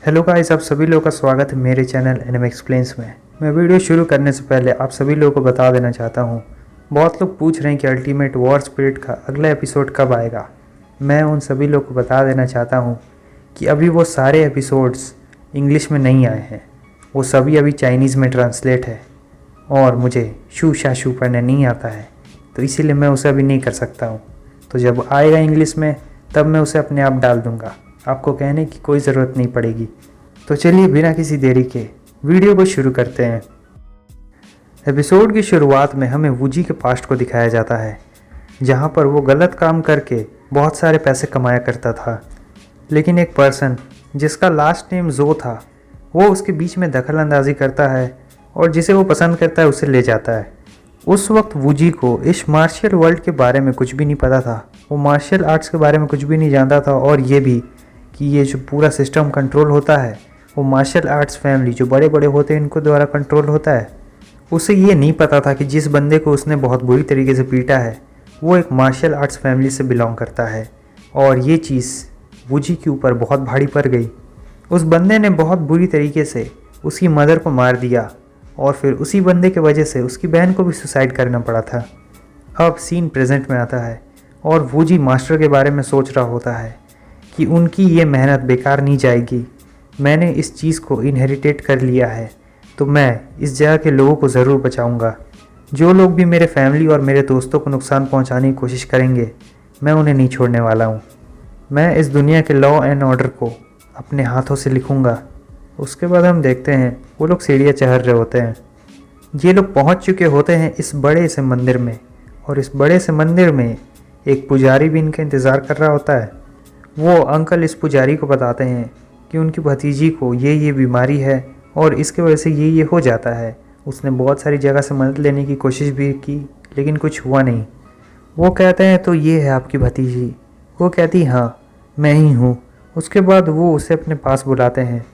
Hello guys, आप सभी लोगों का स्वागत है मेरे चैनल एनिमे एक्सप्लेन्स में। मैं वीडियो शुरू करने से पहले आप सभी लोगों को बता देना चाहता हूँ, बहुत लोग पूछ रहे हैं कि अल्टीमेट वॉर स्पिरिट का अगला एपिसोड कब आएगा। मैं उन सभी लोगों को बता देना चाहता हूँ कि अभी वो सारे एपिसोड्स इंग्लिश में नहीं आए हैं, वो सभी अभी चाइनीज़ में ट्रांसलेट है और मुझे शू शाशू पढ़ने नहीं आता है, तो इसीलिए मैं उसे अभी नहीं कर सकता हूँ। तो जब आएगा इंग्लिश में तब मैं उसे अपने आप डाल दूँगा, आपको कहने की कोई ज़रूरत नहीं पड़ेगी। तो चलिए बिना किसी देरी के वीडियो को शुरू करते हैं। एपिसोड की शुरुआत में हमें वूजी के पास्ट को दिखाया जाता है, जहां पर वो गलत काम करके बहुत सारे पैसे कमाया करता था, लेकिन एक पर्सन जिसका लास्ट नेम जो था वो उसके बीच में दखल अंदाजी करता है और जिसे वो पसंद करता है उसे ले जाता है। उस वक्त वूजी को इस मार्शल वर्ल्ड के बारे में कुछ भी नहीं पता था, वो मार्शल आर्ट्स के बारे में कुछ भी नहीं जानता था, और ये भी कि ये जो पूरा सिस्टम कंट्रोल होता है वो मार्शल आर्ट्स फैमिली जो बड़े बड़े होते हैं इनको द्वारा कंट्रोल होता है। उसे ये नहीं पता था कि जिस बंदे को उसने बहुत बुरी तरीके से पीटा है वो एक मार्शल आर्ट्स फैमिली से बिलोंग करता है, और ये चीज़ वूजी के ऊपर बहुत भारी पड़ गई। उस बंदे ने बहुत बुरी तरीके से उसकी मदर को मार दिया और फिर उसी बंदे के वजह से उसकी बहन को भी सुसाइड करना पड़ा था। अब सीन प्रेजेंट में आता है और वूजी मास्टर के बारे में सोच रहा होता है कि उनकी ये मेहनत बेकार नहीं जाएगी। मैंने इस चीज़ को इनहेरिटेट कर लिया है तो मैं इस जगह के लोगों को ज़रूर बचाऊंगा। जो लोग भी मेरे फैमिली और मेरे दोस्तों को नुकसान पहुंचाने की कोशिश करेंगे मैं उन्हें नहीं छोड़ने वाला हूं। मैं इस दुनिया के लॉ एंड ऑर्डर को अपने हाथों से लिखूंगा। उसके बाद हम देखते हैं वो लोग सीढ़ियाँ चढ़ रहे होते हैं। ये लोग पहुँच चुके होते हैं इस बड़े से मंदिर में, और इस बड़े से मंदिर में एक पुजारी भी इनका इंतज़ार कर रहा होता है। वो अंकल इस पुजारी को बताते हैं कि उनकी भतीजी को ये बीमारी है और इसके वजह से ये हो जाता है। उसने बहुत सारी जगह से मदद लेने की कोशिश भी की लेकिन कुछ हुआ नहीं। वो कहते हैं तो ये है आपकी भतीजी? वो कहती हाँ मैं ही हूँ। उसके बाद वो उसे अपने पास बुलाते हैं।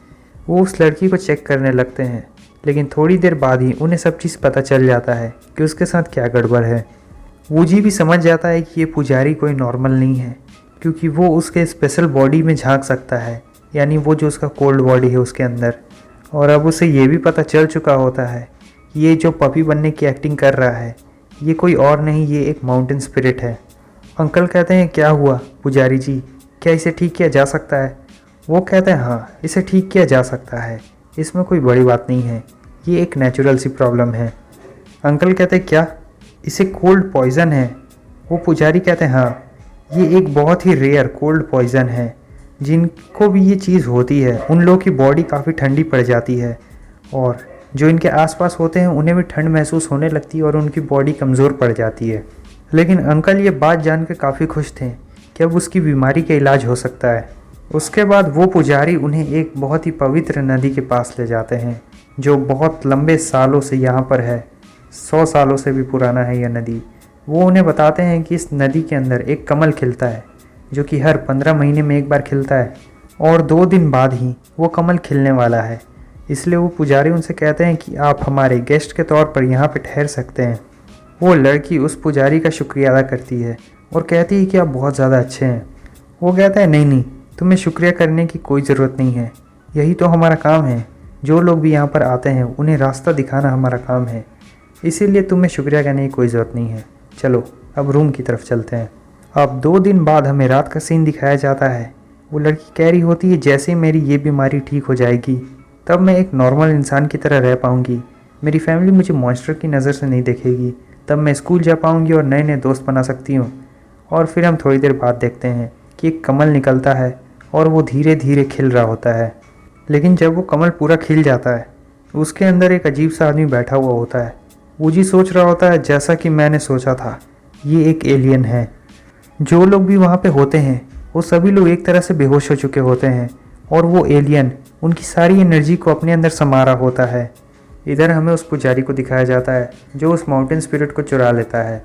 वो उस लड़की को चेक करने लगते हैं, लेकिन थोड़ी देर बाद ही उन्हें सब चीज़ पता चल जाता है कि उसके साथ क्या गड़बड़ है। वूजी भी समझ जाता है कि ये पुजारी कोई नॉर्मल नहीं है, क्योंकि वो उसके स्पेशल बॉडी में झांक सकता है, यानी वो जो उसका कोल्ड बॉडी है उसके अंदर। और अब उसे ये भी पता चल चुका होता है कि ये जो पपी बनने की एक्टिंग कर रहा है ये कोई और नहीं, ये एक माउंटेन स्पिरिट है। अंकल कहते हैं क्या हुआ पुजारी जी, क्या इसे ठीक किया जा सकता है? वो कहते हैं हाँ इसे ठीक किया जा सकता है, इसमें कोई बड़ी बात नहीं है, ये एक नेचुरल सी प्रॉब्लम है। अंकल कहते हैं क्या इसे कोल्ड पॉइज़न है? वो पुजारी कहते हैं हाँ ये एक बहुत ही रेयर कोल्ड पॉइज़न है। जिनको भी ये चीज़ होती है उन लोगों की बॉडी काफ़ी ठंडी पड़ जाती है, और जो इनके आसपास होते हैं उन्हें भी ठंड महसूस होने लगती है और उनकी बॉडी कमज़ोर पड़ जाती है। लेकिन अंकल ये बात जान के काफ़ी खुश थे कि अब उसकी बीमारी का इलाज हो सकता है। उसके बाद वो पुजारी उन्हें एक बहुत ही पवित्र नदी के पास ले जाते हैं जो बहुत लंबे सालों से यहाँ पर है, 100 सालों से भी पुराना है यह नदी। वो उन्हें बताते हैं कि इस नदी के अंदर एक कमल खिलता है जो कि हर 15 महीने में एक बार खिलता है, और 2 दिन बाद ही वो कमल खिलने वाला है। इसलिए वो पुजारी उनसे कहते हैं कि आप हमारे गेस्ट के तौर पर यहाँ पे ठहर सकते हैं। वो लड़की उस पुजारी का शुक्रिया अदा करती है और कहती है कि आप बहुत ज़्यादा अच्छे हैं। वो कहता है नहीं तुम्हें शुक्रिया करने की कोई ज़रूरत नहीं है, यही तो हमारा काम है। जो लोग भी यहाँ पर आते हैं उन्हें रास्ता दिखाना हमारा काम है, इसीलिए तुम्हें शुक्रिया करने की कोई ज़रूरत नहीं है। चलो अब रूम की तरफ चलते हैं। अब 2 दिन बाद हमें रात का सीन दिखाया जाता है। वो लड़की कह रही होती है जैसे मेरी ये बीमारी ठीक हो जाएगी तब मैं एक नॉर्मल इंसान की तरह रह पाऊँगी, मेरी फैमिली मुझे मॉन्स्टर की नज़र से नहीं देखेगी, तब मैं स्कूल जा पाऊँगी और नए नए दोस्त बना सकती हूँ। और फिर हम थोड़ी देर बाद देखते हैं कि एक कमल निकलता है और वो धीरे धीरे खिल रहा होता है। लेकिन जब वो कमल पूरा खिल जाता है उसके अंदर एक अजीब सा आदमी बैठा हुआ होता है। वूजी सोच रहा होता है जैसा कि मैंने सोचा था, ये एक एलियन है। जो लोग भी वहाँ पे होते हैं वो सभी लोग एक तरह से बेहोश हो चुके होते हैं, और वो एलियन उनकी सारी एनर्जी को अपने अंदर समा रहा होता है। इधर हमें उस पुजारी को दिखाया जाता है जो उस माउंटेन स्पिरिट को चुरा लेता है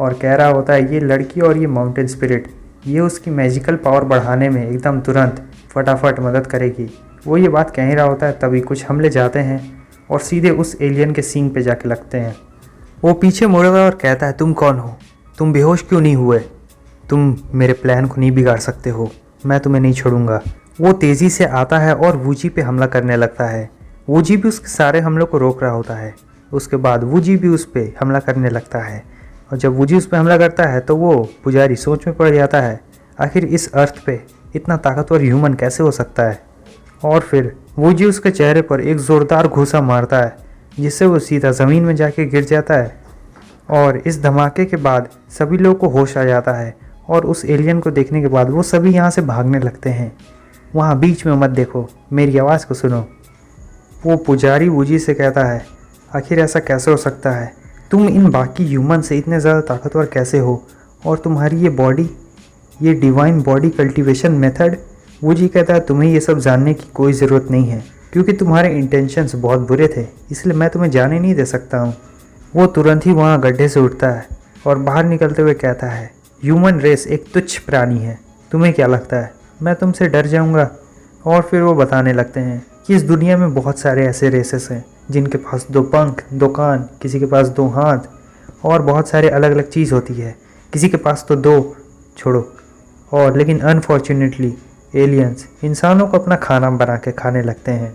और कह रहा होता है ये लड़की और ये माउंटेन स्पिरिट ये उसकी मैजिकल पावर बढ़ाने में एकदम तुरंत फटाफट मदद करेगी। वो ये बात कह ही रहा होता है तभी कुछ हमले जाते हैं और सीधे उस एलियन के सींग पे जाके लगते हैं। वो पीछे मुड़ता और कहता है तुम कौन हो, तुम बेहोश क्यों नहीं हुए, तुम मेरे प्लान को नहीं बिगाड़ सकते हो, मैं तुम्हें नहीं छोड़ूंगा। वो तेज़ी से आता है और वूजी पे हमला करने लगता है। वूजी भी उसके सारे हमलों को रोक रहा होता है। उसके बाद वूजी भी उस पर हमला करने लगता है और जब वूजी उस पर हमला करता है तो वो पुजारी सोच में पड़ जाता है, आखिर इस अर्थ पे इतना ताकतवर ह्यूमन कैसे हो सकता है। और फिर वूजी उसके चेहरे पर एक ज़ोरदार घूसा मारता है जिससे वो सीधा ज़मीन में जाके गिर जाता है। और इस धमाके के बाद सभी लोगों को होश आ जाता है और उस एलियन को देखने के बाद वो सभी यहाँ से भागने लगते हैं। वहाँ बीच में मत देखो, मेरी आवाज़ को सुनो। वो पुजारी वूजी से कहता है, आखिर ऐसा कैसे हो सकता है, तुम इन बाकी ह्यूमन से इतने ज़्यादा ताकतवर कैसे हो, और तुम्हारी ये बॉडी, ये divine body cultivation method. Woozi कहता है, तुम्हें ये सब जानने की कोई ज़रूरत नहीं है क्योंकि तुम्हारे इंटेंशंस बहुत बुरे थे, इसलिए मैं तुम्हें जाने नहीं दे सकता हूँ। वो तुरंत ही वहाँ गड्ढे से उठता है और बाहर निकलते हुए कहता है, ह्यूमन रेस एक तुच्छ प्राणी है, तुम्हें क्या लगता है मैं तुमसे डर जाऊँगा। और फिर वो बताने लगते हैं कि इस दुनिया में बहुत सारे ऐसे रेसेस हैं जिनके पास 2 पंख, 2 कान, किसी के पास 2 हाथ और बहुत सारे अलग अलग चीज़ होती है, किसी के पास तो 2 छोड़ो। और लेकिन अनफॉर्चुनेटली एलियंस इंसानों को अपना खाना बना के खाने लगते हैं।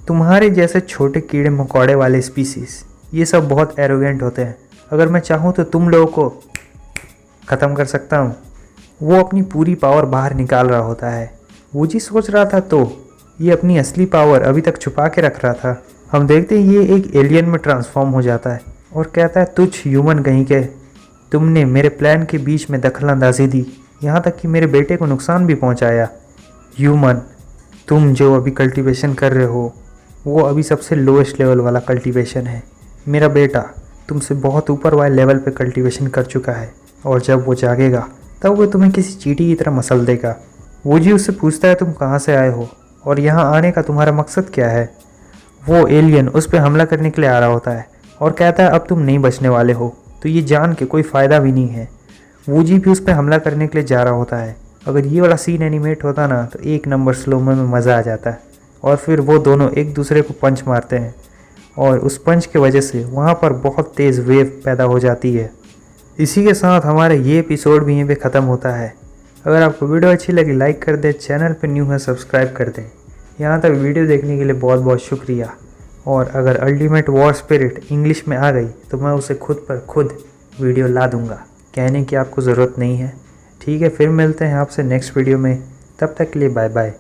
तुम्हारे जैसे छोटे कीड़े मकोड़े वाले स्पीसीज ये सब बहुत एरोगेंट होते हैं, अगर मैं चाहूँ तो तुम लोगों को ख़त्म कर सकता हूँ। वो अपनी पूरी पावर बाहर निकाल रहा होता है। वूजी सोच रहा था तो ये अपनी असली पावर अभी तक छुपा के रख रहा था। हम देखते हैं ये एक एलियन में ट्रांसफॉर्म हो जाता है और कहता है, तुझ ह्यूमन कहीं के, तुमने मेरे प्लान के बीच में दखलंदाजी दी, यहाँ तक कि मेरे बेटे को नुकसान भी पहुँचाया। ह्यूमन, तुम जो अभी कल्टीवेशन कर रहे हो वो अभी सबसे लोएस्ट लेवल वाला कल्टीवेशन है। मेरा बेटा तुमसे बहुत ऊपर वाले लेवल पे कल्टीवेशन कर चुका है और जब वो जागेगा तब वो तुम्हें किसी चींटी की तरह मसल देगा। वूजी उससे पूछता है, तुम कहाँ से आए हो और यहाँ आने का तुम्हारा मकसद क्या है। वो एलियन उस पर हमला करने के लिए आ रहा होता है और कहता है, अब तुम नहीं बचने वाले हो, तो ये जान के कोई फ़ायदा भी नहीं है। वूजी भी उस पर हमला करने के लिए जा रहा होता है। अगर ये वाला सीन एनिमेट होता ना तो 1 नंबर स्लोमो में मज़ा आ जाता है। और फिर वो दोनों एक दूसरे को पंच मारते हैं और उस पंच की वजह से वहाँ पर बहुत तेज़ वेव पैदा हो जाती है। इसी के साथ हमारा ये एपिसोड भी यहीं पे ख़त्म होता है। अगर आपको वीडियो अच्छी लगी लाइक कर दें, चैनल पर न्यू है सब्सक्राइब कर दें। यहाँ तक वीडियो देखने के लिए बहुत बहुत शुक्रिया। और अगर अल्टीमेट वॉर स्पिरिट इंग्लिश में आ गई तो मैं उसे खुद पर खुद वीडियो ला दूँगा, कहने की आपको ज़रूरत नहीं है। ठीक है, फिर मिलते हैं आपसे नेक्स्ट वीडियो में, तब तक के लिए बाय बाय।